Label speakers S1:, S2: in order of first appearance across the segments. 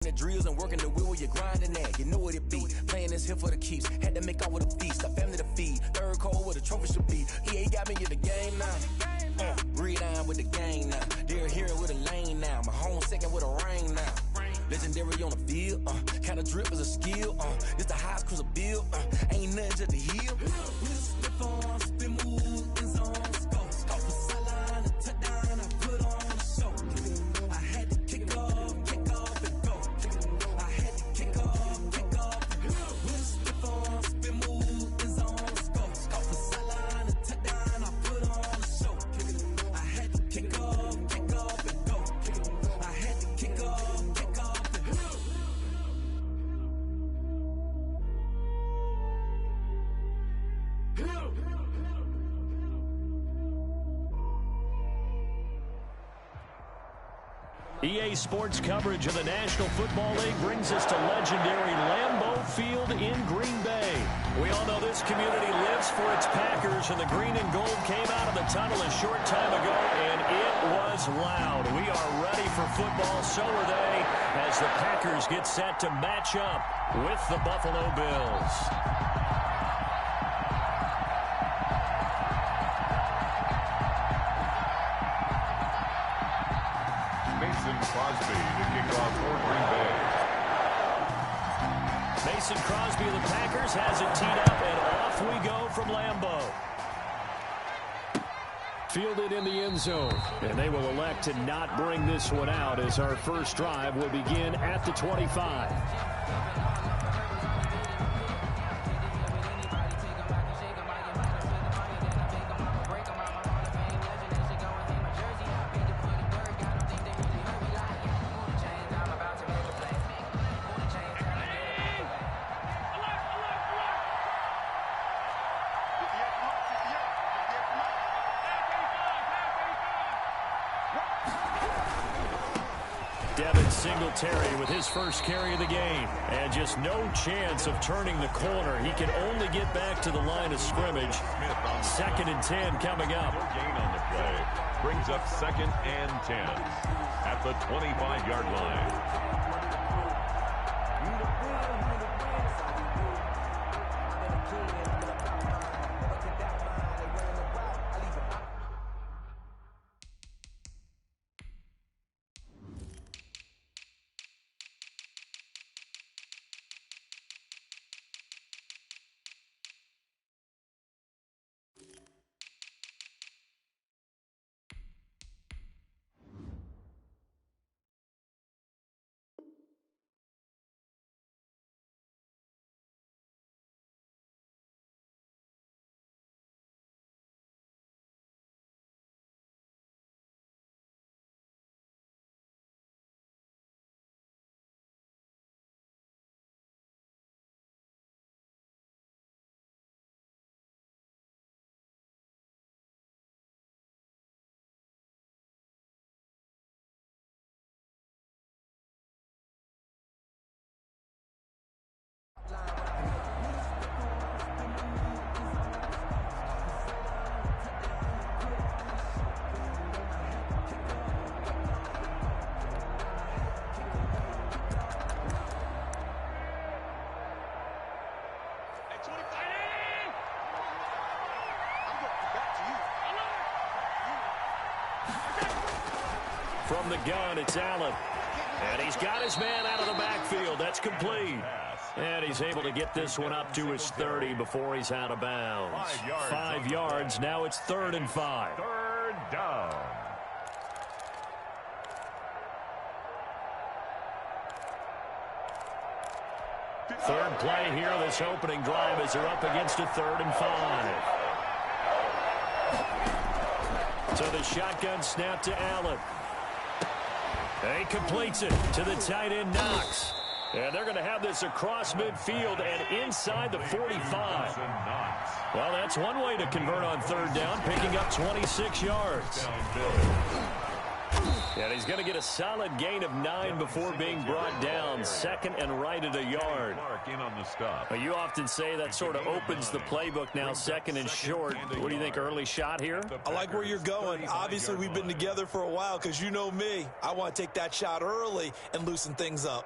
S1: The drills and working the wheel where you're grinding at. You know what it be. Playing this here for the keeps. Had to make off with a feast. A family to feed. Third cold where the trophy should be. EA got me in the game now. Breathe down with the game now. They're here with a lane now. My home second with a ring now. Legendary on the field. Kind of drip is a skill. It's the highest cruiser bill. Ain't nothing just to heal. Slip on, spin move, in zone, go. Off the sideline, a touchdown, I put on the show. I had to kick off and go. I had to kick off and go. Slip on, spin move, in zone, go. Off the sideline, a touchdown, I put on the show. I had to kick off and go. I had to kick off and go.
S2: EA Sports coverage of the National Football League brings us to legendary Lambeau Field in Green Bay. We all know this community lives for its Packers, and the green and gold came out of the tunnel a short time ago, and it was loud. We are ready for football, so are they, as the Packers get set to match up with the Buffalo Bills.
S3: Crosby to kick off for Green Bay.
S2: Mason Crosby of the Packers has it teed up, and off we go from Lambeau. Fielded in the end zone, and they will elect to not bring this one out as our first drive will begin at the 25. Singletary with his first carry of the game, and just no chance of turning the corner. He can only get back to the line of scrimmage. 2nd and 10 coming up.
S3: Gain on the play brings up 2nd and 10 at the 25-yard line.
S2: From the gun, it's Allen. And he's got his man out of the backfield. That's complete. And he's able to get this one up to his 30 before he's out of bounds. 5 yards. Now it's 3rd and 5.
S3: 3rd down.
S2: Third play here, this opening drive as they're up against a 3rd and 5. So the shotgun snap to Allen. He completes it to the tight end, Knox. And they're going to have this across midfield and inside the 45. Well, that's one way to convert on 3rd down, picking up 26 yards. And he's going to get a solid gain of 9 before being brought down. 2nd and right at a yard. You often say that sort of opens the playbook now, 2nd and short. What do you think, early shot here?
S4: I like where you're going. Obviously, we've been together for a while because you know me. I want to take that shot early and loosen things up.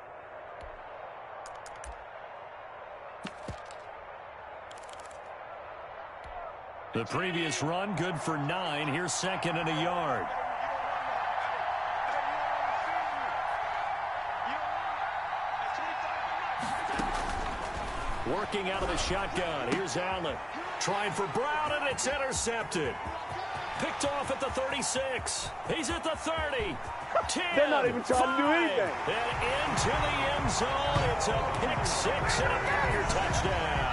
S2: The previous run, good for 9. Here's second and a yard. Working out of the shotgun. Here's Allen. Trying for Brown, and it's intercepted. Picked off at the 36. He's at the 30. 10.
S5: They're not even trying to do anything.
S2: And into the end zone. It's a pick 6 and a Packer touchdown.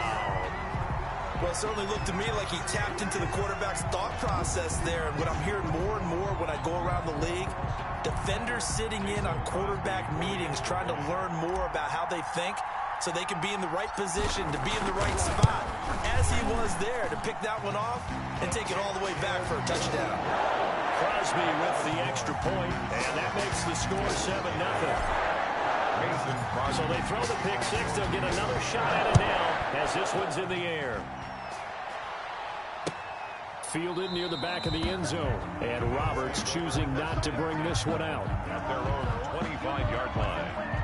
S4: Well, it certainly looked to me like he tapped into the quarterback's thought process there. And what I'm hearing more and more when I go around the league, defenders sitting in on quarterback meetings trying to learn more about how they think so they can be in the right position to be in the right spot, as he was there to pick that one off and take it all the way back for a touchdown.
S2: Crosby with the extra point, and that makes the score 7-0. So they throw the pick 6. They'll get another shot at it now as this one's in the air. Fielded near the back of the end zone, and Roberts choosing not to bring this one out.
S3: At their own 25-yard line.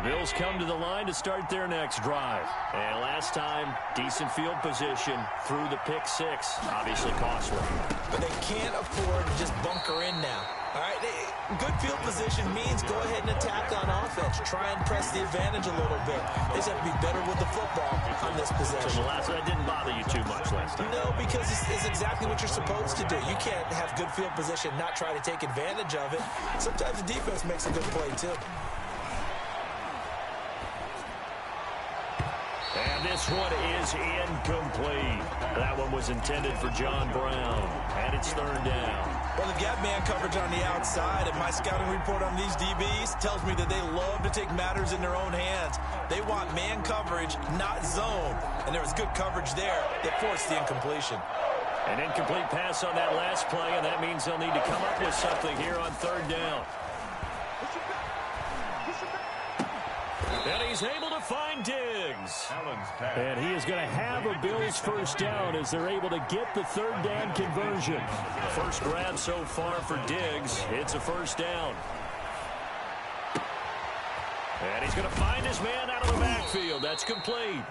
S2: Bills come to the line to start their next drive. And last time, decent field position through the pick 6. Obviously costly.
S4: But they can't afford to just bunker in now. All right, good field position means go ahead and attack on offense. Try and press the advantage a little bit. They just have to be better with the football on this possession.
S2: So the last one didn't bother you too much last time.
S4: No, because it's exactly what you're supposed to do. You can't have good field position, not try to take advantage of it. Sometimes the defense makes a good play, too.
S2: And this one is incomplete. That one was intended for John Brown. And it's third down.
S4: Well, they've got man coverage on the outside, and my scouting report on these DBs tells me that they love to take matters in their own hands. They want man coverage, not zone. And there was good coverage there that forced the incompletion.
S2: An incomplete pass on that last play, and that means they'll need to come up with something here on third down. And he's able to find Diggs. And he is going to have a Bills first down as they're able to get the third down conversion. First grab so far for Diggs. It's a first down. And he's going to find his man out of the backfield. That's complete.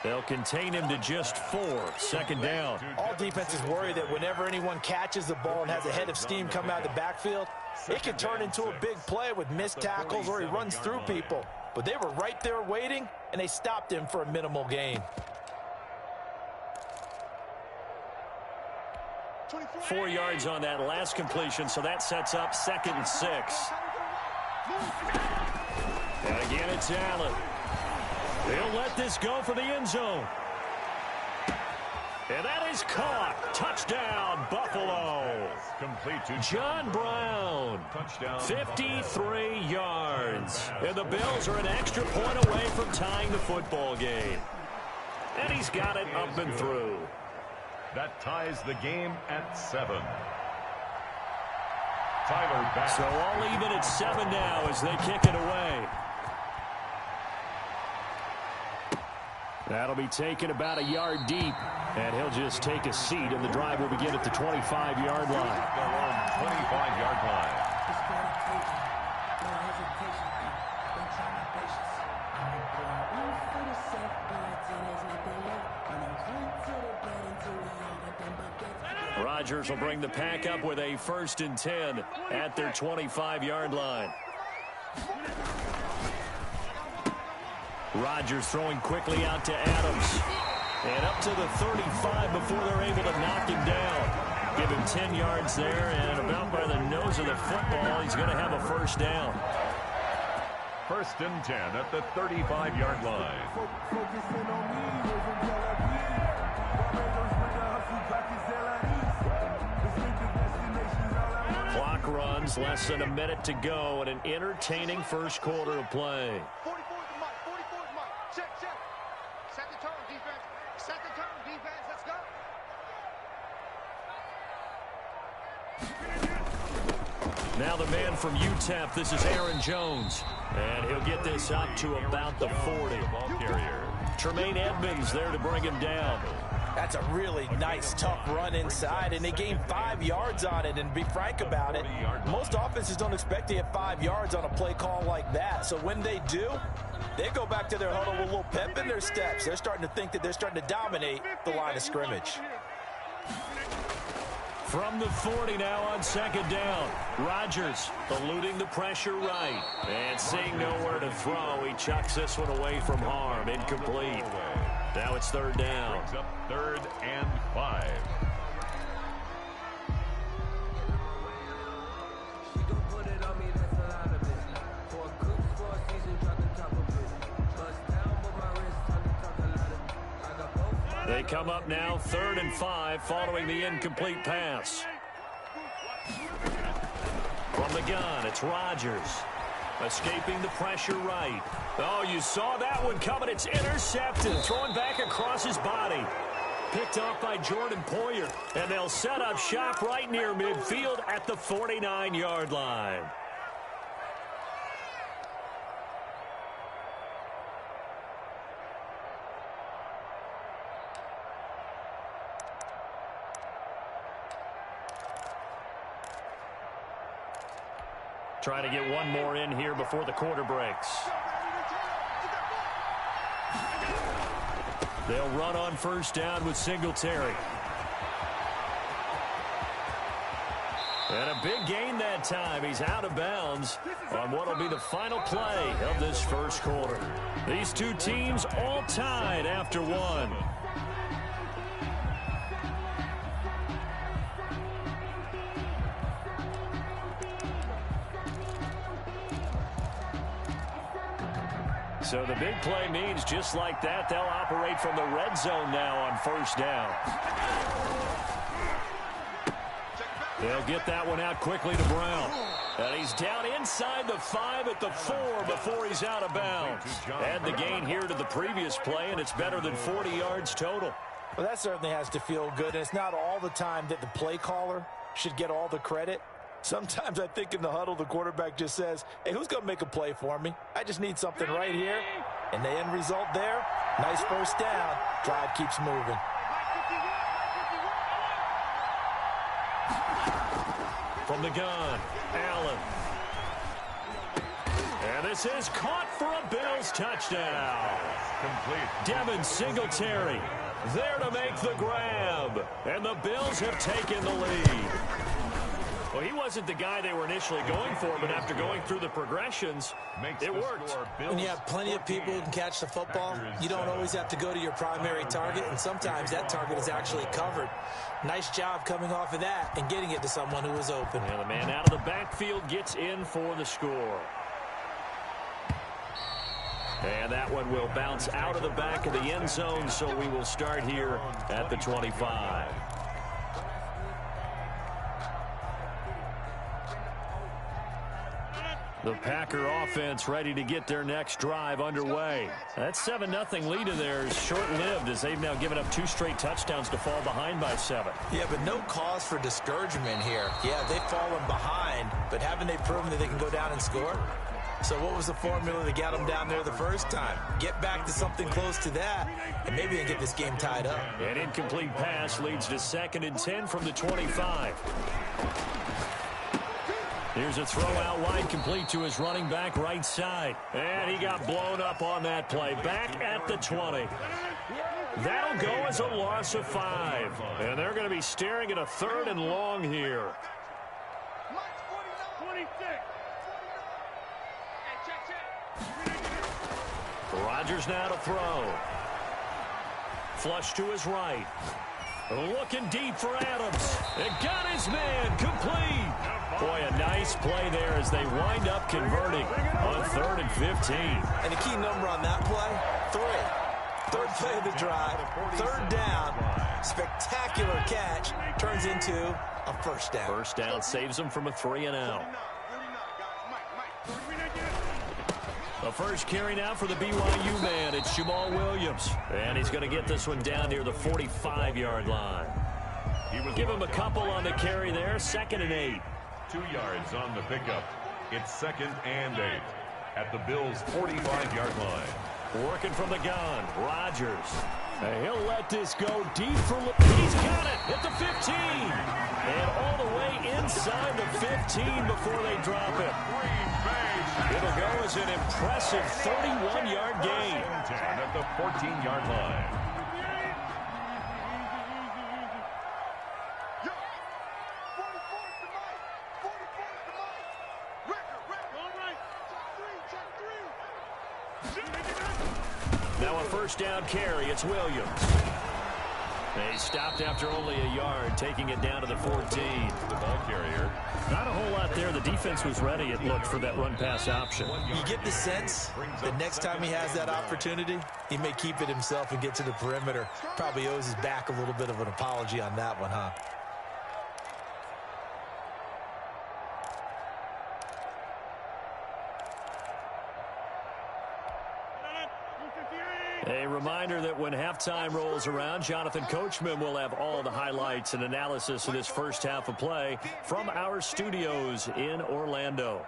S2: They'll contain him to just 4. Second down.
S4: All defenses worry that whenever anyone catches the ball and has a head of steam come out of the backfield, it can turn into a big play with missed tackles or he runs through people. But they were right there waiting, and they stopped him for a minimal gain.
S2: 4 yards on that last completion, so that sets up 2nd and 6. And again, it's Allen. They'll let this go for the end zone. And that is caught. Touchdown, Buffalo.
S3: Complete to
S2: John Brown.
S3: Touchdown.
S2: 53 yards. And the Bills are an extra point away from tying the football game. And he's got it up and through.
S3: That ties the game at 7. Tyler back.
S2: So all even at 7 now as they kick it away. That'll be taken about a yard deep, and he'll just take a seat, and the drive will begin at the 25-yard line.
S3: Their own 25-yard line.
S2: Rodgers will bring the pack up with a 1st and 10 at their 25-yard line. Rodgers throwing quickly out to Adams. And up to the 35 before they're able to knock him down. Give him 10 yards there, and about by the nose of the football, he's going to have a first down.
S3: 1st and 10 at the 35-yard line.
S2: Clock runs, less than a minute to go, and an entertaining first quarter of play.
S6: 44 is the mark. 44 is the mark. Check. Set the tone, defense. Set the tone, defense. Let's go.
S2: Now the man from UTEP, this is Aaron Jones. And he'll get this up to about the 40.
S3: Ball carrier.
S2: Tremaine Edmonds there to bring him down.
S4: That's a really nice, tough run inside, and they gained 5 yards on it. And be frank about it, most offenses don't expect to get 5 yards on a play call like that. So when they do, they go back to their huddle with a little pep in their steps. They're starting to think that they're starting to dominate the line of scrimmage.
S2: From the 40 now on second down. Rodgers eluding the pressure right. And seeing nowhere to throw, he chucks this one away from harm. Incomplete. Now it's third down.
S3: Brings up 3rd and 5.
S2: They come up now 3rd and 5 following the incomplete pass. From the gun, it's Rodgers. Escaping the pressure right. Oh, you saw that one coming. It's intercepted. Thrown back across his body. Picked off by Jordan Poyer. And they'll set up shop right near midfield at the 49-yard line. Trying to get one more in here before the quarter breaks. They'll run on first down with Singletary. And a big gain that time. He's out of bounds on what will be the final play of this first quarter. These two teams all tied after one. So the big play means just like that, they'll operate from the red zone now on first down. They'll get that one out quickly to Brown. And he's down inside the 5 at the 4 before he's out of bounds. Add the gain here to the previous play, and it's better than 40 yards total.
S4: Well, that certainly has to feel good. And it's not all the time that the play caller should get all the credit. Sometimes I think in the huddle, the quarterback just says, hey, who's going to make a play for me? I just need something right here. And the end result there, nice first down. Drive keeps moving.
S2: From the gun, Allen. And this is caught for a Bills touchdown.
S3: Complete.
S2: Devin Singletary there to make the grab. And the Bills have taken the lead. Well, he wasn't the guy they were initially going for, but after going through the progressions, it worked.
S4: When you have plenty of people who can catch the football, you don't always have to go to your primary target, and sometimes that target is actually covered. Nice job coming off of that and getting it to someone who was open.
S2: And the man out of the backfield gets in for the score. And that one will bounce out of the back of the end zone, so we will start here at the 25. The Packer offense ready to get their next drive underway. That 7-0 lead of theirs short-lived as they've now given up 2 straight touchdowns to fall behind by 7.
S4: Yeah, but no cause for discouragement here. Yeah, they've fallen behind, but haven't they proven that they can go down and score? So what was the formula that got them down there the first time? Get back to something close to that, and maybe they can get this game tied up.
S2: An incomplete pass leads to 2nd and 10 from the 25. Here's a throw out wide, complete to his running back right side. And he got blown up on that play. Back at the 20. That'll go as a loss of 5. And they're going to be staring at a 3rd and long here. Rodgers now to throw. Flush to his right. Looking deep for Adams. It got his man complete. Boy, a nice play there as they wind up converting on 3rd and 15.
S4: And the key number on that play, 3. 3rd play of the drive, 3rd down. Spectacular catch turns into a first down.
S2: First down saves them from a 3-and-out. The first carry now for the BYU man. It's Jamal Williams. And he's going to get this one down near the 45-yard line. Give him a couple on the carry there. 2nd and 8.
S3: 2 yards on the pickup. It's 2nd and 8 at the Bills' 45-yard line.
S2: Working from the gun, Rodgers. He'll let this go deep for... He's got it at the 15. And all the way inside the 15 before they drop it. It'll go as an impressive 31-yard gain.
S3: 10 at the 14-yard line.
S2: Now a first down carry. It's Williams. They stopped after only a yard, taking it down to the 14.
S3: The ball carrier.
S2: Not a whole lot there. The defense was ready, it looked, for that run-pass option.
S4: You get the sense that next time he has that opportunity, he may keep it himself and get to the perimeter. Probably owes his back a little bit of an apology on that one, huh?
S2: A reminder that when halftime rolls around, Jonathan Coachman will have all the highlights and analysis of this first half of play from our studios in Orlando.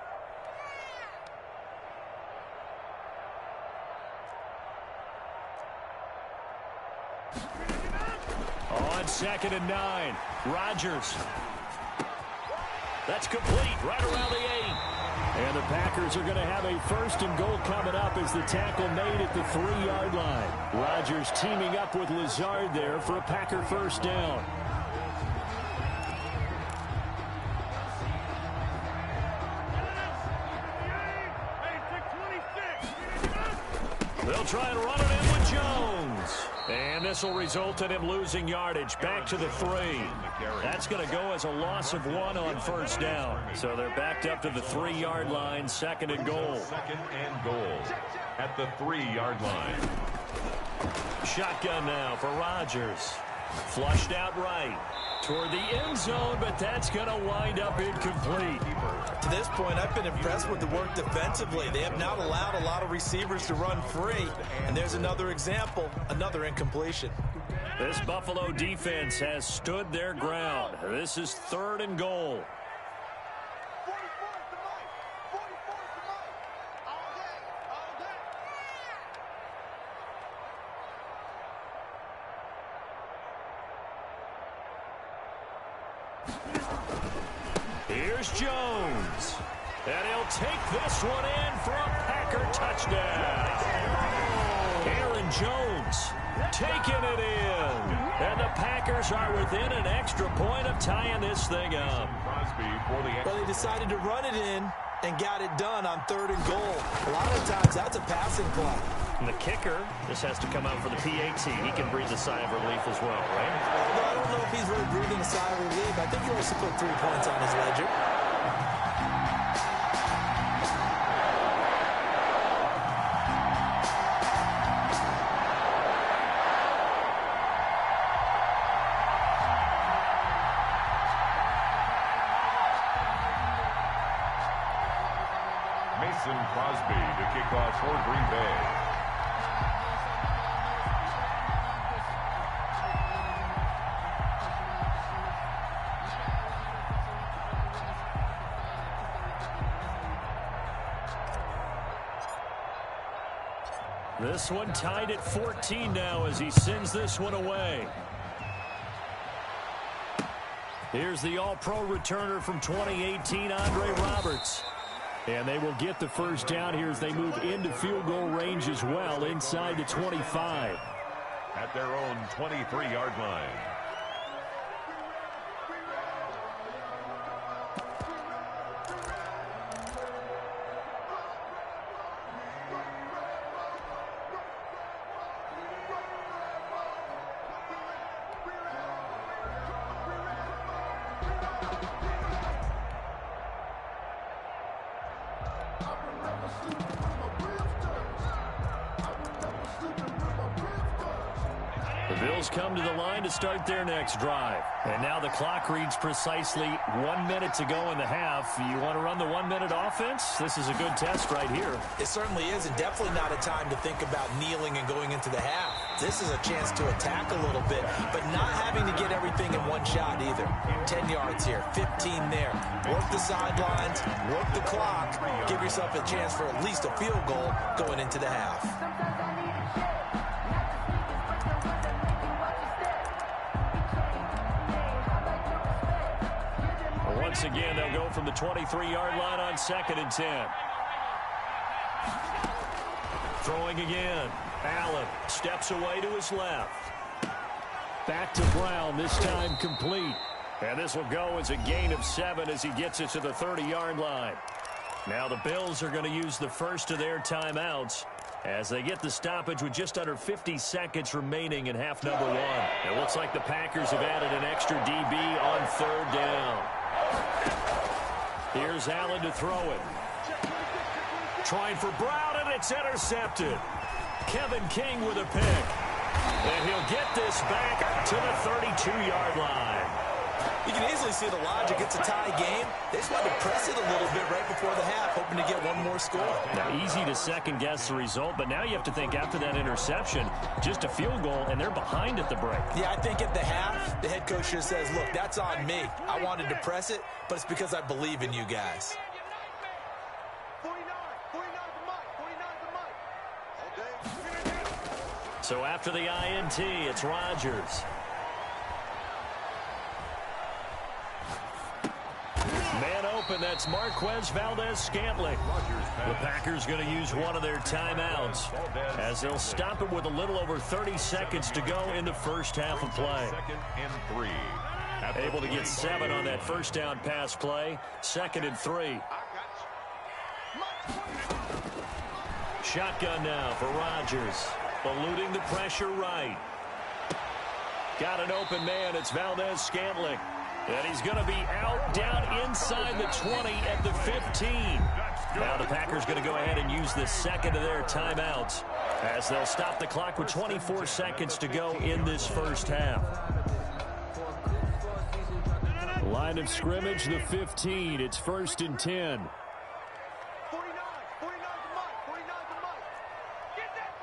S2: On 2nd and 9, Rodgers. That's complete right around the 8. And the Packers are going to have a first and goal coming up as the tackle made at the 3-yard line. Rodgers teaming up with Lazard there for a Packer first down. They'll try and run it in with Jones. And this will result in him losing yardage back to the 3. That's going to go as a loss of 1 on first down. So they're backed up to the 3-yard line, 2nd and goal.
S3: 2nd and goal at the 3-yard line.
S2: Shotgun now for Rodgers. Flushed out right toward the end zone, but that's going to wind up incomplete.
S4: To this point, I've been impressed with the work defensively. They have not allowed a lot of receivers to run free. And there's another example, another incompletion.
S2: This Buffalo defense has stood their ground. This is 3rd and goal. Here's Jones. And he'll take this one in for a Packer touchdown. Aaron Jones taking it in. And the Packers are within an extra point of tying this thing up.
S4: Well, they decided to run it in and got it done on 3rd and goal. A lot of times, that's a passing play.
S2: And the kicker, this has to come out for the PAT. He can breathe a sigh of relief as well, right?
S4: Well, I don't know if he's really breathing a sigh of relief. I think he wants to put 3 points on his ledger.
S3: Mason Crosby to kick off for Green Bay.
S2: This one tied at 14 now as he sends this one away. Here's the All-Pro returner from 2018, Andre Roberts. And they will get the first down here as they move into field goal range as well inside the 25.
S3: At their own 23-yard line.
S2: The Bills come to the line to start their next drive. And now the clock reads precisely 1 minute to go in the half. You want to run the 1-minute offense? This is a good test right here.
S4: It certainly is, and definitely not a time to think about kneeling and going into the half. This is a chance to attack a little bit, but not having to get everything in one shot either. 10 yards here, 15 there. Work the sidelines, work the clock, give yourself a chance for at least a field goal going into the half.
S2: Once again, they'll go from the 23-yard line on 2nd and 10. Throwing again. Allen steps away to his left. Back to Brown, this time complete. And this will go as a gain of 7 as he gets it to the 30-yard line. Now the Bills are going to use the first of their timeouts as they get the stoppage with just under 50 seconds remaining in half number 1. It looks like the Packers have added an extra DB on 3rd down. Here's Allen to throw it. Trying for Brown, and it's intercepted. Kevin King with a pick. And he'll get this back to the 32-yard line.
S4: You can easily see the logic. It's a tie game. They just wanted to press it a little bit right before the half, hoping to get one more score.
S2: Now, easy to second-guess the result, but now you have to think after that interception, just a field goal, and they're behind at the break.
S4: Yeah, I think at the half, the head coach just says, look, that's on me. I wanted to press it, but it's because I believe in you guys.
S6: 49 the mic.
S2: So after the INT, it's Rodgers. Man open, that's Marquez Valdes-Scantling. The Packers going to use one of their timeouts as they'll stop it with a little over 30 seconds to go in the first half of play.
S3: 2nd and 3.
S2: Able to get 7 on that first down pass play. 2nd and 3. Shotgun now for Rodgers. Eluding the pressure right. Got an open man. It's Valdes-Scantling. And he's going to be out down inside the 20 at the 15. Now the Packers going to go ahead and use the second of their timeouts as they'll stop the clock with 24 seconds to go in this first half. Line of scrimmage, the 15. It's 1st and 10.
S6: 49 the mic. Get that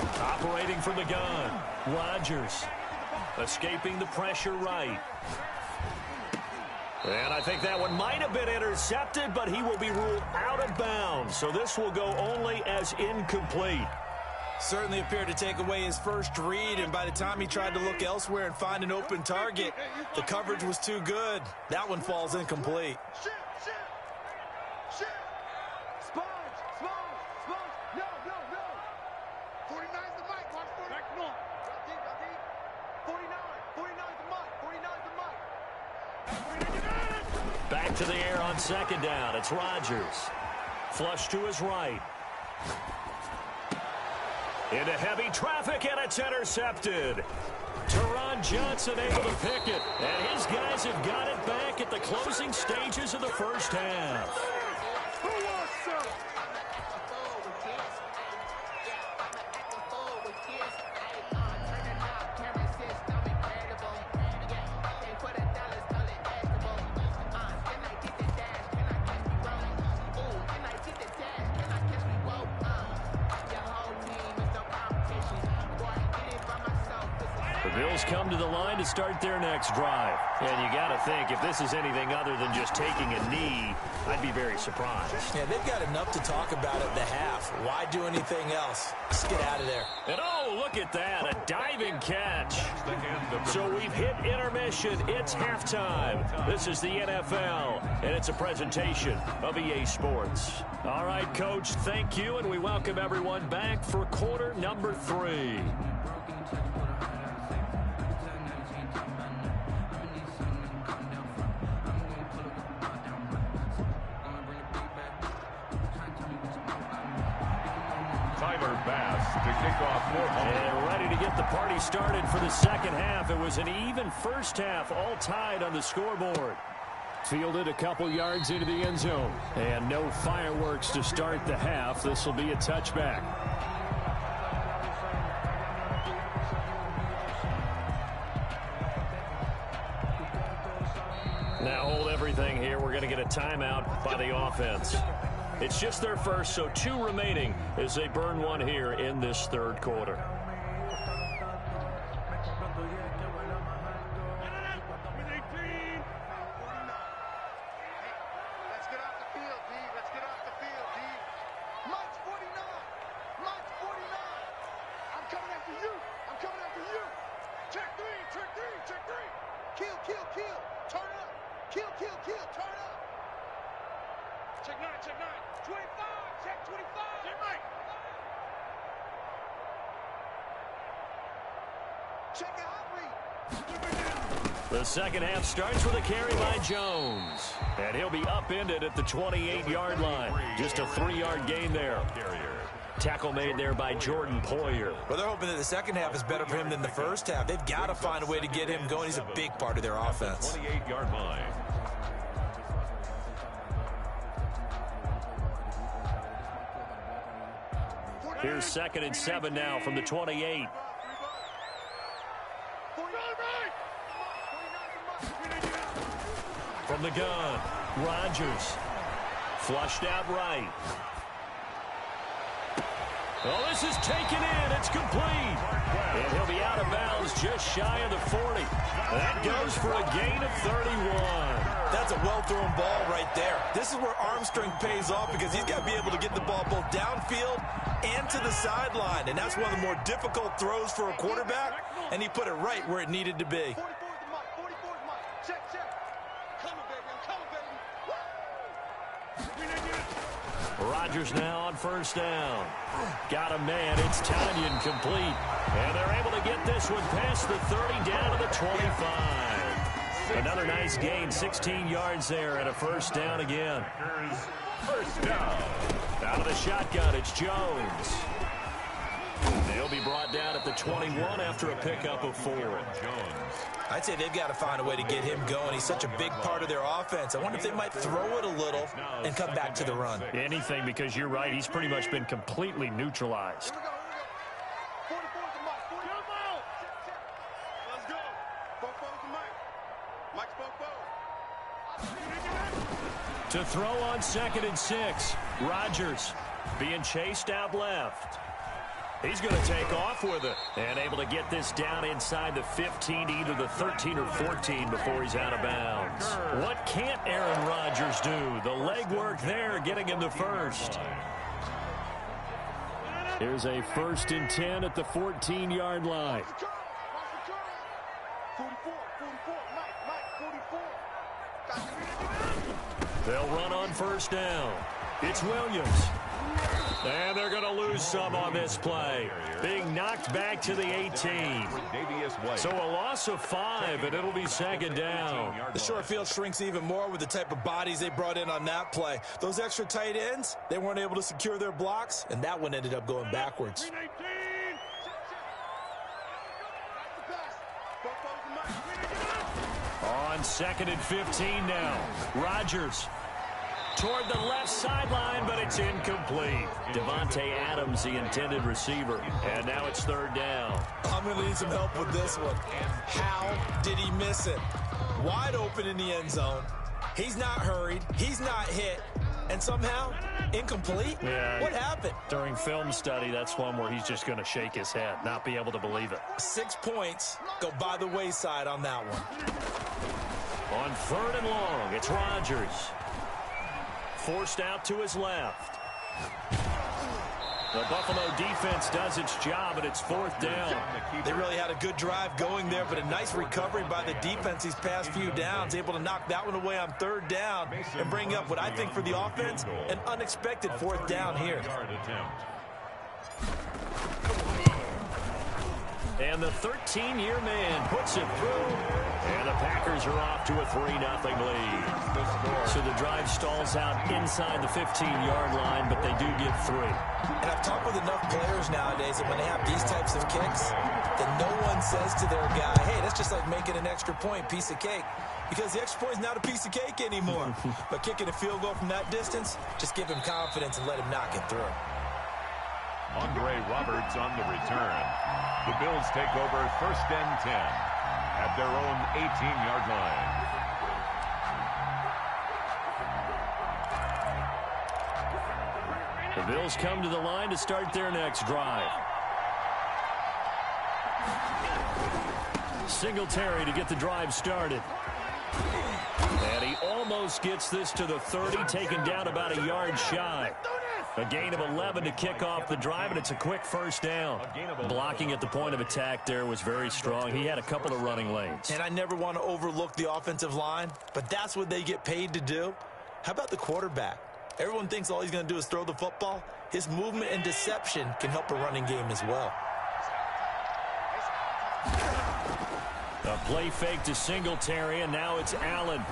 S6: quarterback.
S2: Operating from the gun. Rodgers. Escaping the pressure right. And I think that one might have been intercepted, but he will be ruled out of bounds. So this will go only as incomplete.
S4: Certainly appeared to take away his first read, and by the time he tried to look elsewhere and find an open target, the coverage was too good. That one falls incomplete.
S6: Shift. Sponge. No. 49's the mic. Watch 49. Back north. 49 the mic.
S2: Back to the air on 2nd down. It's Rodgers. Flush to his right. Into heavy traffic, and it's intercepted. Teron Johnson able to pick it. And his guys have got it back at the closing stages of the first half.
S6: Who wants some?
S2: Bills come to the line to start their next drive. And you got to think, if this is anything other than just taking a knee, I'd be very surprised.
S4: Yeah, they've got enough to talk about at the half. Why do anything else? Just get out of there.
S2: And oh, look at that, a diving catch. So we've hit intermission. It's halftime. This is the NFL, and it's a presentation of EA Sports. All right, Coach, thank you, and we welcome everyone back for quarter number 3.
S3: Tyler Bass to kick off for
S2: And ready to get the party started for the second half. It was an even first half, all tied on the scoreboard. Fielded a couple yards into the end zone. And no fireworks to start the half. This will be a touchback. Now hold everything here. We're going to get a timeout by the offense. It's just their first, so 2 remaining as they burn one here in this third quarter.
S6: Let's get off the field, D. Let's get off the field, D. Mike's 49. Mike's 49. I'm coming after you. I'm coming after you. Check 3. Kill, kill, kill. Turn up. Kill, kill, kill. Turn up. Check 9, check 9. 25, check 25. Check 9. Check it out, read.
S2: The second half starts with a carry by Jones. And he'll be upended at the 28-yard line. Just a 3-yard gain there. Tackle made there by Jordan Poyer.
S4: Well, they're hoping that the second half is better for him than the first half. They've got to find a way to get him going. He's a big part of their offense.
S3: 28-yard line.
S2: Here's 2nd and 7 now from the 28. From the gun, Rodgers. Flushed out right. Oh, this is taken in. It's complete. And he'll be out of bounds just shy of the 40. That goes for a gain of 31.
S4: That's a well-thrown ball right there. This is where arm strength pays off because he's got to be able to get the ball both downfield and to the sideline. And that's one of the more difficult throws for a quarterback. And he put it right where it needed to be.
S6: 44 is the mic. 44 is the mic. Check, check. Coming, baby. I'm coming, baby.
S2: Rodgers now on first down. Got a man. It's Tanyan complete. And they're able to get this one past the 30 down to the 25. Another nice gain. 16 yards there and a first down again.
S3: First down.
S2: Out of the shotgun, it's Jones. He'll be brought down at the 21 after a pickup of 4.
S4: I'd say they've got to find a way to get him going. He's such a big part of their offense. I wonder if they might throw it a little and come back to the run.
S2: Anything, because you're right. He's pretty much been completely neutralized.
S6: Here we go, here we go. 44 is the mic. 44 is the mic. Let's go. 44 is the mic. Mike's 44.
S2: To throw on 2nd and 6. Rodgers being chased out left. He's going to take off with it and able to get this down inside the 15 to either the 13 or 14 before he's out of bounds. What can't Aaron Rodgers do? The legwork there getting him the first. Here's a 1st and 10 at the 14-yard line.
S6: Watch the curl. 44, 44. Mike, 44.
S2: They'll run on first down. It's Williams. And they're going to lose some on this play. Being knocked back to the 18. So a loss of 5, and it'll be 2nd down.
S4: The short field shrinks even more with the type of bodies they brought in on that play. Those extra tight ends, they weren't able to secure their blocks, and that one ended up going backwards.
S2: On 2nd and 15 now. Rodgers toward the left sideline, but it's incomplete. Devontae Adams, the intended receiver. And now it's 3rd down.
S4: I'm going to need some help with this one. How did he miss it? Wide open in the end zone. He's not hurried. He's not hit. And somehow, incomplete?
S2: Yeah.
S4: What happened?
S2: During film study, that's one where he's just going to shake his head, not be able to believe it.
S4: 6 points go by the wayside on that one.
S2: On 3rd and long, it's Rodgers. Forced out to his left. The Buffalo defense does its job, and it's 4th down.
S4: They really had a good drive going there, but a nice recovery by the defense these past few downs, able to knock that one away on 3rd down and bring up what I think for the offense, an unexpected 4th down here.
S2: And the 13-year man puts it through, and the Packers are off to a 3-0 lead. So the drive stalls out inside the 15-yard line, but they do get 3.
S4: And I've talked with enough players nowadays that when they have these types of kicks, that no one says to their guy, hey, that's just like making an extra point, piece of cake. Because the extra point is not a piece of cake anymore. But kicking a field goal from that distance, just give him confidence and let him knock it through.
S3: Andre Roberts on the return. The Bills take over 1st and 10 at their own 18-yard line.
S2: The Bills come to the line to start their next drive. Singletary to get the drive started. And he almost gets this to the 30, taken down about a yard shy. A gain of 11 to kick off the drive, and it's a quick first down. Blocking at the point of attack there was very strong. He had a couple of running lanes.
S4: And I never want to overlook the offensive line, but that's what they get paid to do. How about the quarterback? Everyone thinks all he's going to do is throw the football. His movement and deception can help a running game as well.
S2: A play fake to Singletary, and now it's Allen.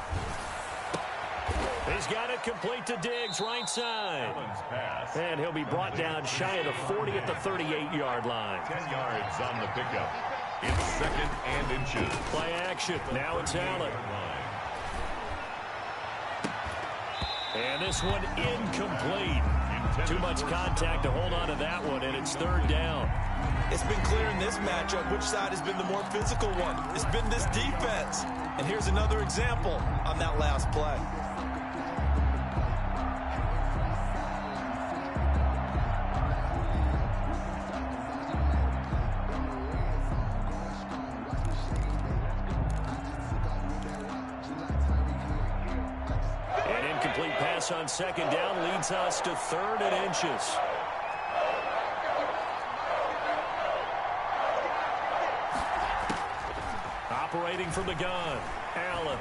S2: He's got it complete to Diggs, right side. And he'll be brought down shy of the 40 at the 38-yard line.
S3: 10 yards on the pickup. It's second and inches.
S2: Play action. Now it's Allen. And this one incomplete. Too much contact to hold on to that one, and it's third down.
S4: It's been clear in this matchup which side has been the more physical one. It's been this defense. And here's another example on that last play.
S2: An incomplete pass on second down leads us to third and inches. Operating from the gun, Allen.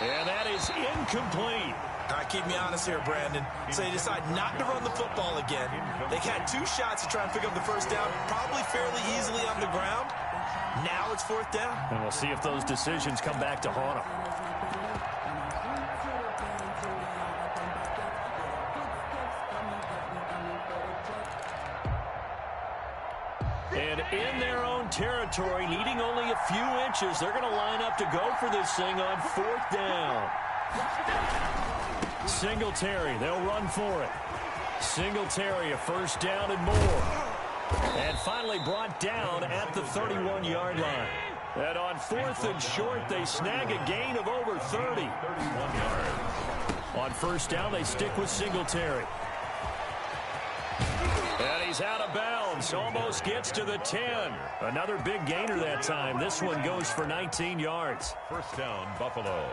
S2: And that is incomplete.
S4: All right, keep me honest here, Brandon. So they decide not to run the football again. They had 2 shots to try and pick up the first down, probably fairly easily on the ground. Now it's fourth down.
S2: And we'll see if those decisions come back to haunt them. And in their own territory, needing only a few inches, they're going to line up to go for this thing on fourth down. Singletary, they'll run for it. Singletary, a first down and more. And finally brought down at the 31-yard line. And on fourth and short, they snag a gain of over 30. 31 yards. On first down, they stick with Singletary. And he's out of bounds. Almost gets to the 10. Another big gainer that time. This one goes for 19 yards.
S3: First down, Buffalo.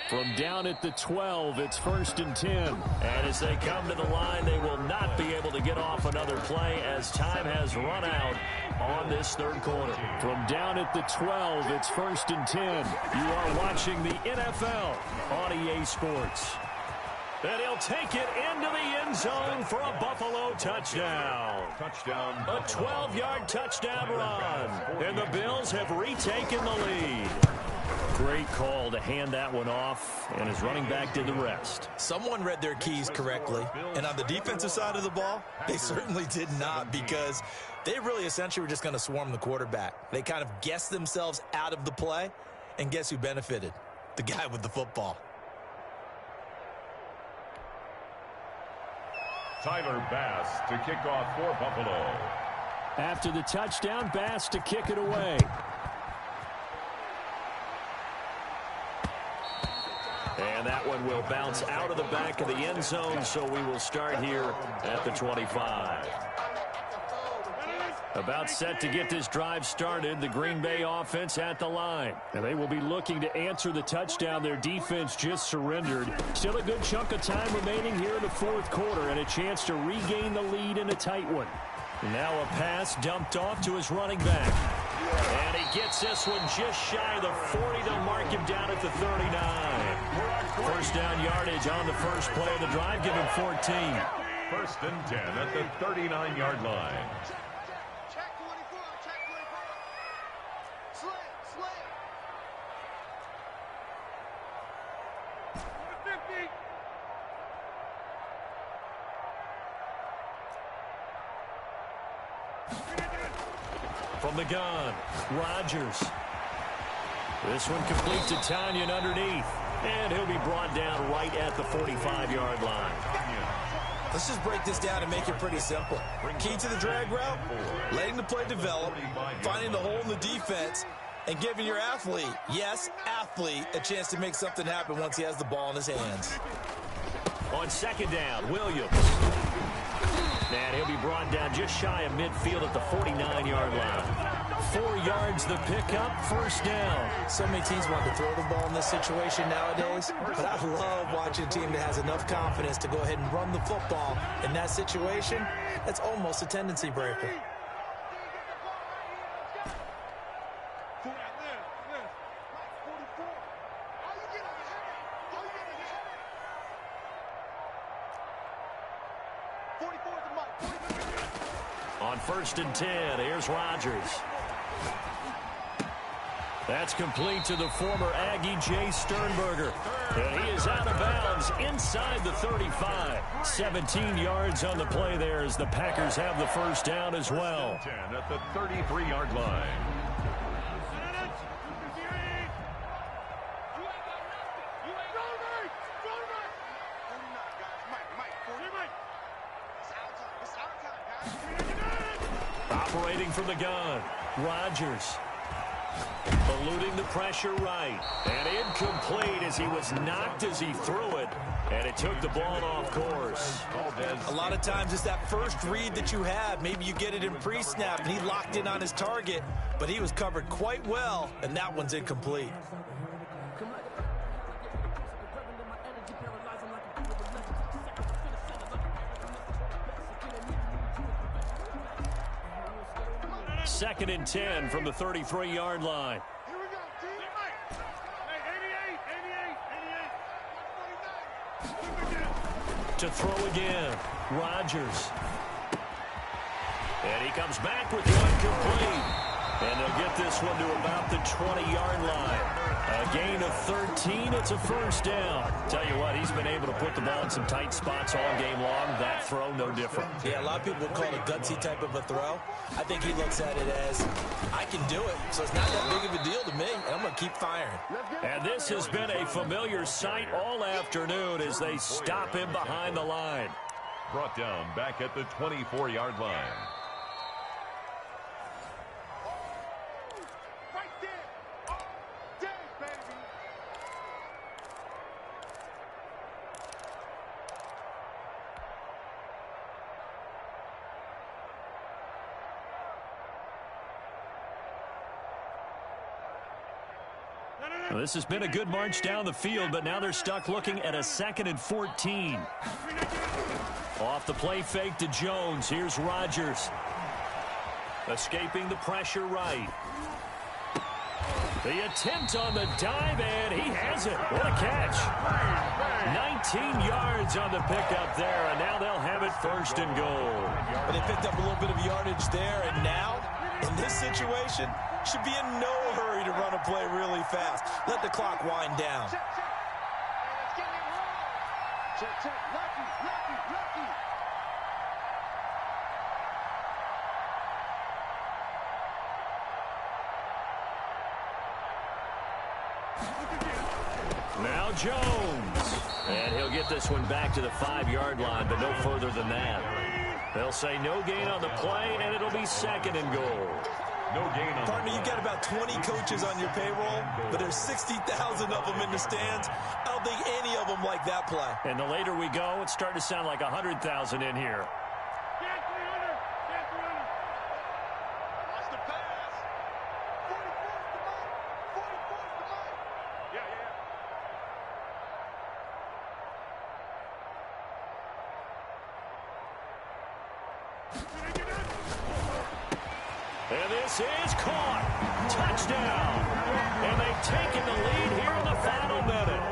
S2: From down at the 12, it's first and 10. And as they come to the line, they will not be able to get off another play as time has run out on this third quarter. From down at the 12, it's first and 10. You are watching the NFL on EA Sports. And he'll take it into the end zone for a Buffalo touchdown.
S3: Touchdown.
S2: A 12-yard touchdown run. And the Bills have retaken the lead. Great call to hand that one off, and his running back did the rest.
S4: Someone read their keys correctly, and on the defensive side of the ball, they certainly did not, because they really essentially were just going to swarm the quarterback. They kind of guessed themselves out of the play, and guess who benefited? The guy with the football.
S3: Tyler Bass to kick off for Buffalo.
S2: After the touchdown, Bass to kick it away. And that one will bounce out of the back of the end zone, so we will start here at the 25. About set to get this drive started, the Green Bay offense at the line. And they will be looking to answer the touchdown their defense just surrendered. Still a good chunk of time remaining here in the fourth quarter, and a chance to regain the lead in a tight one. Now a pass dumped off to his running back. And he gets this one just shy of the 40. They'll mark him down at the 39. First down yardage on the first play of the drive. Give him 14.
S3: First and 10 at the 39-yard line.
S6: Check 24, check 24. Slam, slam. 50.
S2: From the gun, Rodgers. This one complete to Tanyan underneath. And he'll be brought down right at the 45-yard line.
S4: Let's just break this down and make it pretty simple. Key to the drag route, letting the play develop, finding the hole in the defense, and giving your athlete, yes, athlete, a chance to make something happen once he has the ball in his hands.
S2: On second down, Williams. And he'll be brought down just shy of midfield at the 49-yard line. 4 yards the pickup, first down.
S4: So many teams want to throw the ball in this situation nowadays, but I love watching a team that has enough confidence to go ahead and run the football. In that situation, that's almost a tendency breaker.
S2: On 1st and 10, here's Rodgers. That's complete to the former Aggie, Jay Sternberger. And he is out of bounds inside the 35. 17 yards on the play there as the Packers have the first down as well.
S3: 10 at the 33-yard line.
S2: Operating from the gun, Rodgers. Eluding the pressure right. And incomplete as he was knocked as he threw it. And it took the ball off course.
S4: A lot of times it's that first read that you have. Maybe you get it in pre-snap and he locked in on his target, but he was covered quite well, and that one's incomplete.
S2: Second and 10 from the 33-yard line.
S6: Here we go, team. Hey, 88.
S2: To throw again, Rodgers. And he comes back with one complete. And they'll get this one to about the 20-yard line. A gain of 13, it's a first down. Tell you what, he's been able to put the ball in some tight spots all game long. That throw, no different.
S4: Yeah, a lot of people would call it a gutsy type of a throw. I think he looks at it as, I can do it, so it's not that big of a deal to me, and I'm going to keep firing.
S2: And this has been a familiar sight all afternoon as they stop him behind the line.
S3: Brought down back at the 24-yard line.
S2: Well, this has been a good march down the field, but now they're stuck looking at a 2nd and 14. Off the play fake to Jones. Here's Rodgers. Escaping the pressure right. The attempt on the dive, and he has it. What a catch. 19 yards on the pickup there, and now they'll have it 1st and goal.
S4: But they picked up a little bit of yardage there, and now, in this situation, should be in no hurry to run a play really fast. Let the clock wind down.
S6: Check, check. Hey, let's get it wrong. Check, check. Lucky, lucky, lucky.
S2: Now Jones. And he'll get this one back to the 5-yard line, but no further than that. They'll say no gain on the play, and it'll be 2nd and goal.
S3: No gain on
S4: Partner, you've got about 20 coaches on your payroll, but there's 60,000 of them in the stands. I don't think any of them like that play.
S2: And the later we go, it's starting to sound like 100,000 in here.
S6: Get 300. Get 300. Watch the pass. 44's the mark. 44's the mark. Yeah.
S2: And this is caught. Touchdown. And they've taken the lead here in the final minute.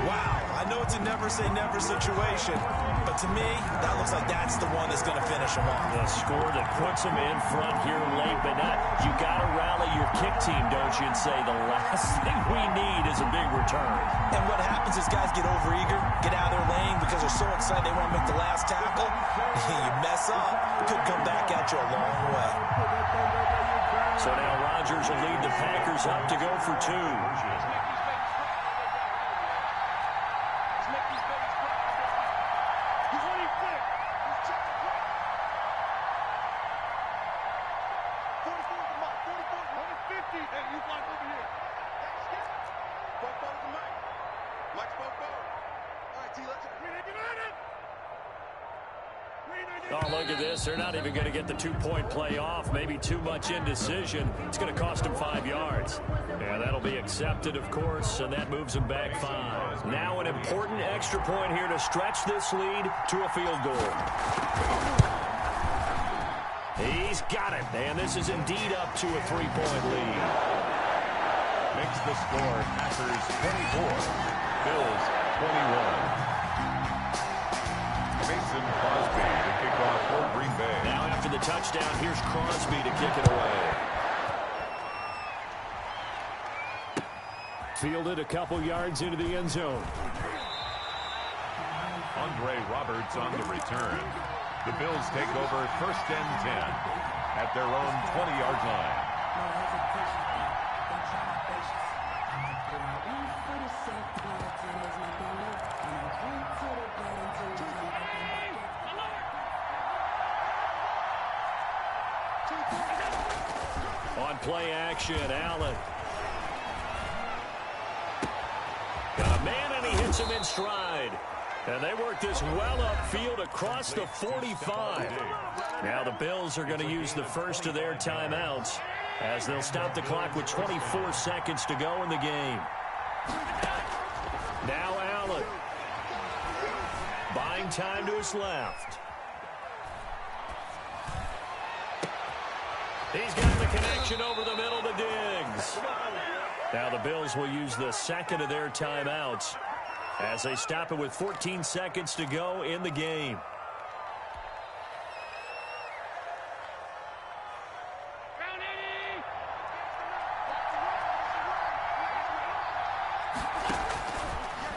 S4: Wow, I know it's a never-say-never situation, but to me, that looks like that's the one that's going to finish them off.
S2: The score that puts them in front here late, but not. You got to rally your kick team, don't you, and say the last thing we need is a big return.
S4: And what happens is guys get overeager, get out of their lane because they're so excited they want to make the last tackle. You mess up, it could come back at you a long way.
S2: So now Rodgers will lead the Packers up to go for 2. Oh, look at this. They're not even going to get the two-point play off. Maybe too much indecision. It's going to cost them 5 yards. Yeah, that'll be accepted, of course, and that moves them back 5. Now an important extra point here to stretch this lead to a field goal. He's got it, and this is indeed up to a 3-point lead.
S3: Makes the score Packers 24, Bills 21. Mason Crosby to kick off for Green Bay.
S2: Now after the touchdown, here's Crosby to kick it away. Fielded a couple yards into the end zone.
S3: Andre Roberts on the return. The Bills take over 1st and 10 at their own 20-yard line.
S2: On play action, Allen. Got a man, and he hits him in stride. And they work this well upfield across the 45. Now the Bills are going to use the first of their timeouts as they'll stop the clock with 24 seconds to go in the game. Now Allen. Buying time to his left. He's got the connection over the middle to Diggs. Now the Bills will use the second of their timeouts as they stop it with 14 seconds to go in the game.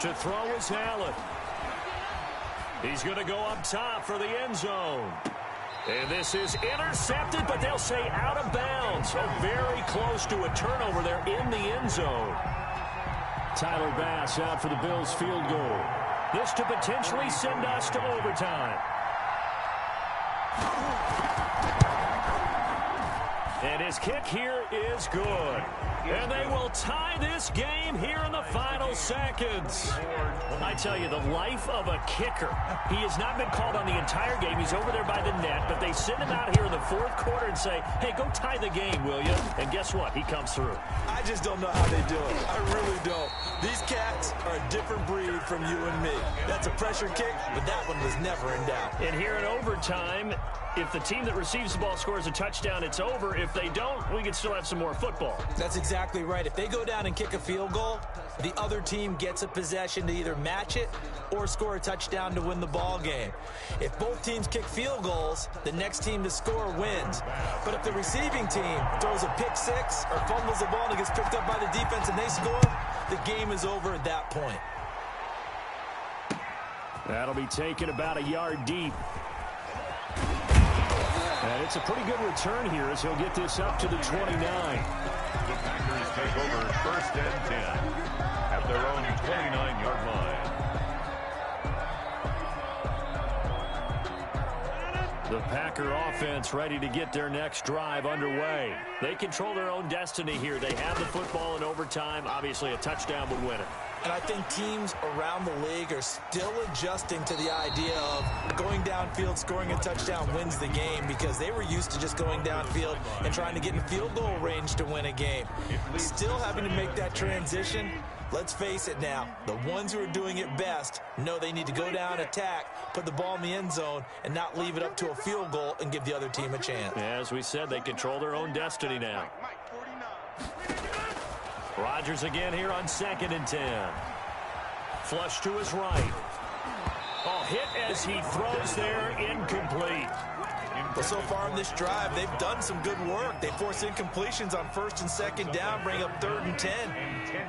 S2: To throw is Allen. He's going to go up top for the end zone. And this is intercepted, but they'll say out of bounds. So very close to a turnover there in the end zone. Tyler Bass out for the Bills field goal. This to potentially send us to overtime. And his kick here is good. And they will tie this game here in the final seconds. I tell you, the life of a kicker. He has not been called on the entire game. He's over there by the net, but they send him out here in the fourth quarter and say, hey, go tie the game, will you? And guess what? He comes through.
S4: I just don't know how they do it. I really don't. These cats are a different breed from you and me. That's a pressure kick, but that one was never in doubt.
S2: And here in overtime, if the team that receives the ball scores a touchdown, it's over. If they don't, we can still have some more football.
S4: That's exactly right. If they go down and kick a field goal, the other team gets a possession to either match it or score a touchdown to win the ball game. If both teams kick field goals, the next team to score wins. But if the receiving team throws a pick six or fumbles the ball and it gets picked up by the defense and they score, the game is over at that point.
S2: That'll be taken about a yard deep. And it's a pretty good return here as he'll get this up to the 29.
S3: The Packers take over 1st and 10 at their own 29-yard line.
S2: The Packer offense ready to get their next drive underway. They control their own destiny here. They have the football in overtime. Obviously, a touchdown would win it.
S4: And I think teams around the league are still adjusting to the idea of going downfield, scoring a touchdown wins the game, because they were used to just going downfield and trying to get in field goal range to win a game. Still having to make that transition. Let's face it now, the ones who are doing it best know they need to go down, attack, put the ball in the end zone, and not leave it up to a field goal and give the other team a chance.
S2: As we said, they control their own destiny now. Rodgers again here on 2nd and 10. Flush to his right. Oh, hit as he throws there, incomplete.
S4: Well, so far in this drive, they've done some good work. They force incompletions on 1st and 2nd down, bring up 3rd and 10.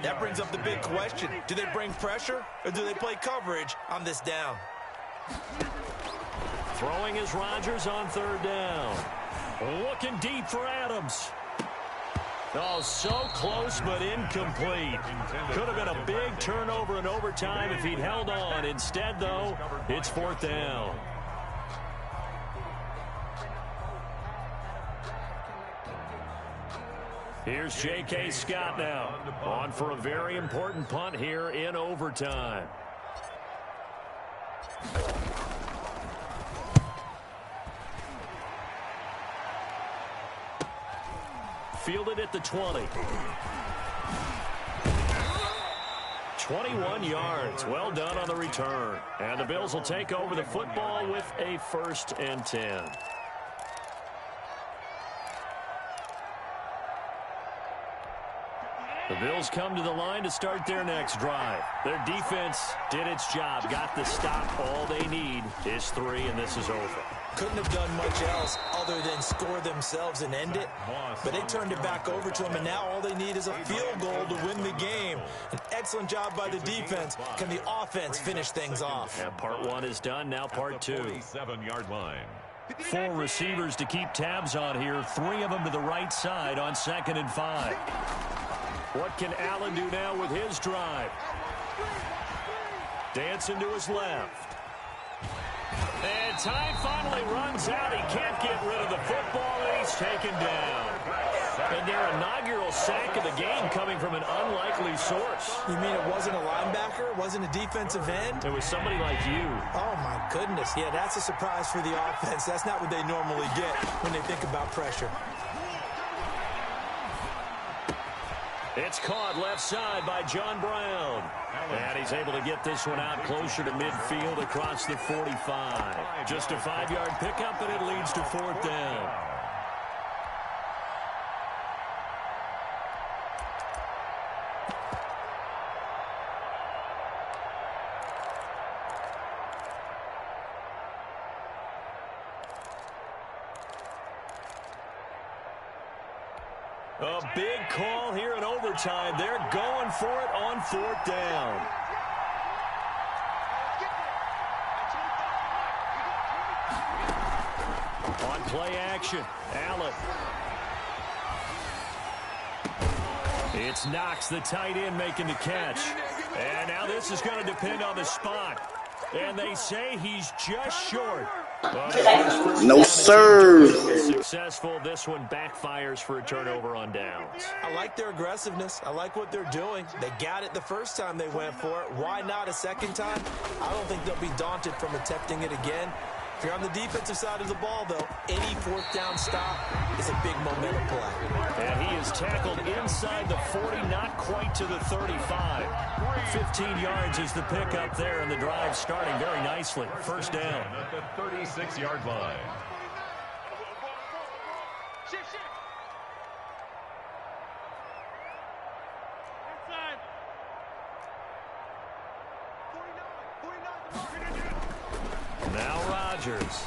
S4: That brings up the big question. Do they bring pressure or do they play coverage on this down?
S2: Throwing is Rodgers on 3rd down. Looking deep for Adams. Oh, so close but incomplete. Could have been a big turnover in overtime if he'd held on. Instead, though, it's 4th down. Here's J.K. Scott now, on for a very important punt here in overtime. fielded at the 20. 21 yards. Well done on the return. And the Bills will take over the football with a 1st and 10. The Bills come to the line to start their next drive. Their defense did its job, got the stop. All they need is 3, and this is over.
S4: Couldn't have done much else other than score themselves and end it. But they turned it back over to them, and now all they need is a field goal to win the game. An excellent job by the defense. Can the offense finish things off?
S2: And part 1 is done, now part 2.
S3: 47-yard line.
S2: 4 receivers to keep tabs on here. 3 of them to the right side on 2nd and 5. What can Allen do now with his drive? Dancing to his left. And time finally runs out. He can't get rid of the football, and he's taken down. And their inaugural sack of the game coming from an unlikely source.
S4: You mean it wasn't a linebacker? It wasn't a defensive end?
S2: It was somebody like you.
S4: Oh, my goodness. Yeah, that's a surprise for the offense. That's not what they normally get when they think about pressure.
S2: It's caught left side by John Brown. And he's able to get this one out closer to midfield across the 45. Just a 5-yard pickup, and it leads to 4th down. A big call here in overtime. They're going for it on 4th down. On play action, Allen. It's Knox, the tight end, making the catch. And now this is going to depend on the spot. And they say he's just short.
S7: No, sir.
S2: Successful. This one backfires for a turnover on downs.
S4: I like their aggressiveness. I like what they're doing. They got it the first time they went for it. Why not a second time? I don't think they'll be daunted from attempting it again. If you're on the defensive side of the ball, though, any 4th down stop is a big momentum play.
S2: And he is tackled inside the 40, not quite to the 35. 15 yards is the pickup there, and the drive starting very nicely. 1st down.
S3: At the 36-yard line.
S2: Now Rodgers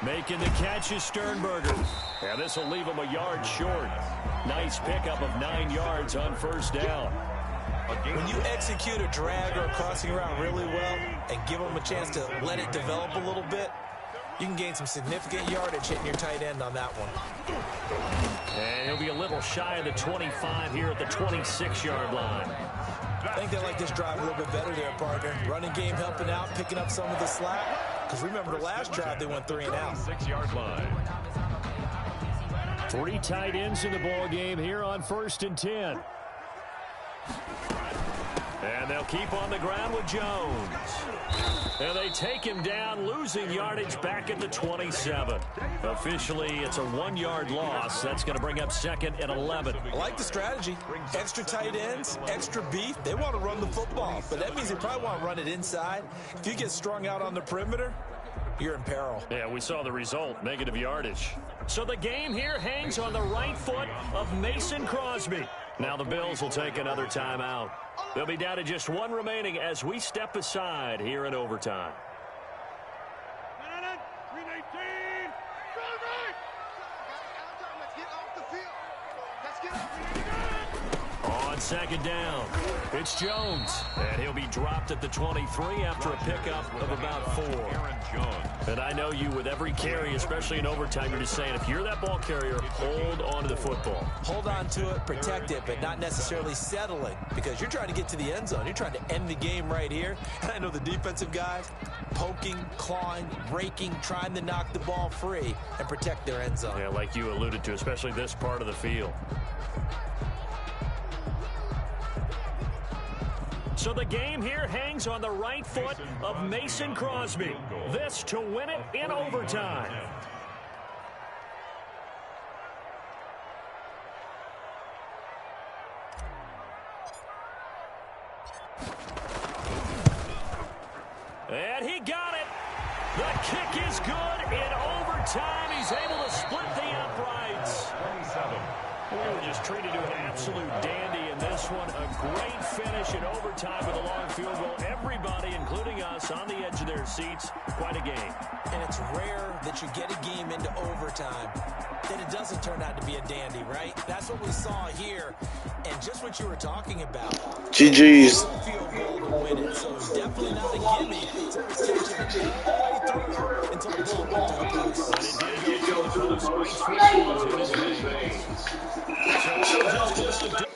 S2: making the catch is Sternberger. And this will leave him a yard short. Nice pickup of 9 yards on 1st down.
S4: When you execute a drag or a crossing route really well and give them a chance to let it develop a little bit, you can gain some significant yardage hitting your tight end on that one.
S2: And he'll be a little shy of the 25 here at the 26-yard line.
S4: I think they like this drive a little bit better there, partner. Running game helping out, picking up some of the slack. Because remember the last drive, they went 3 and out.
S3: 6-yard line.
S2: 3 tight ends in the ball game here on 1st and 10. And they'll keep on the ground with Jones. And they take him down, losing yardage back at the 27. Officially, it's a 1-yard loss. That's going to bring up 2nd and 11.
S4: I like the strategy. Extra tight ends, extra beef. They want to run the football, but that means they probably want to run it inside. If you get strung out on the perimeter, you're in peril.
S2: Yeah, we saw the result, negative yardage. So the game here hangs on the right foot of Mason Crosby. Now the Bills will take another timeout. They'll be down to just 1 remaining as we step aside here in overtime. On 2nd down, it's Jones, and he'll be dropped at the 23 after a pickup of about 4. And I know you, with every carry, especially in overtime, you're just saying, if you're that ball carrier, hold on to the football.
S4: Hold on to it, protect it, but not necessarily settling, because you're trying to get to the end zone. You're trying to end the game right here. And I know the defensive guys poking, clawing, raking, trying to knock the ball free and protect their end zone.
S2: Yeah, like you alluded to, especially this part of the field. So the game here hangs on the right foot of Mason Crosby. This to win it in overtime. And he got it. The kick is good. In overtime, he's able to split the uprights.
S3: 27.
S2: We were just treated to an absolute dandy in this one. A great finish in overtime with a long field goal. Everybody, including us, on the edge of their seats. Quite a game.
S4: And it's rare that you get a game into overtime that it doesn't turn out to be a dandy, right? That's what we saw here. And just what you were talking about.
S7: GG's.
S4: Field goal to win it. So it's definitely not a gimme. So it's taking it all the way through until the ball went to the post.
S2: But it did go to the post. Ice was in his veins. So just